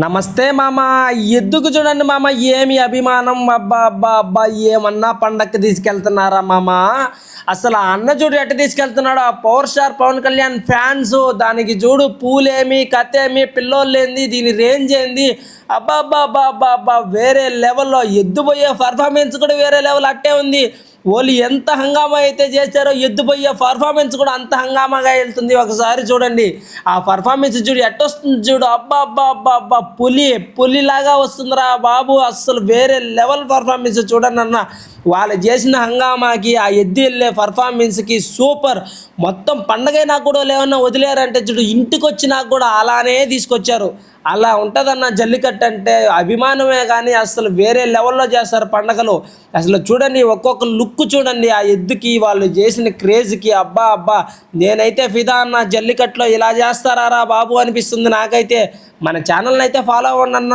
నమస్తే మామ. ఎద్దుకు చూడండి మామ, ఏమి అభిమానం. అబ్బా అబ్బా అబ్బా, ఏమన్నా పండక్కి తీసుకెళ్తున్నారా మామ? అసలు ఆ అన్న చూడు ఎట్ట తీసుకెళ్తున్నాడు. ఆ power star Pawan Kalyan fans దానికి చూడు, పూలేమి కథ ఏమి పిల్లోళ్ళు ఏంది, దీని రేంజ్ ఏంది. అబ్బా అబ్బా అబ్బా అబ్బా అబ్బా, వేరే లెవెల్లో ఎద్దుపోయే పర్ఫార్మెన్స్ కూడా వేరే లెవెల్ అట్టే ఉంది. వాళ్ళు ఎంత హంగామా అయితే చేశారో ఎద్దుపోయే పర్ఫార్మెన్స్ కూడా అంత హంగామాగా వెళ్తుంది. ఒకసారి చూడండి ఆ పర్ఫార్మెన్స్ చూడు ఎట్టొస్తుంది చూడు. అబ్బా అబ్బా అబ్బా అబ్బా, పులిలాగా వస్తుందిరా బాబు. అస్సలు వేరే లెవెల్ పర్ఫార్మెన్స్ చూడండి అన్న. వాళ్ళు చేసిన హంగామాకి ఆ ఎద్దు వెళ్ళే పర్ఫార్మెన్స్కి సూపర్. మొత్తం పండగైనా కూడా లేవన్నా వదిలేరంటే చూడు, ఇంటికి వచ్చినా కూడా అలానే తీసుకొచ్చారు. అలా ఉంటుందన్న జల్లికట్టు అంటే. అభిమానమే కానీ అసలు వేరే లెవెల్లో చేస్తారు పండగలు. అసలు చూడండి ఒక్కొక్క లుక్ చూడండి ఆ ఎద్దుకి, వాళ్ళు చేసిన క్రేజ్కి. అబ్బా అబ్బా, నేనైతే ఫిదా అన్న. జల్లికట్టులో ఇలా చేస్తారా బాబు అనిపిస్తుంది నాకైతే. మన ఛానల్ని అయితే ఫాలో అవ్వండి అన్న.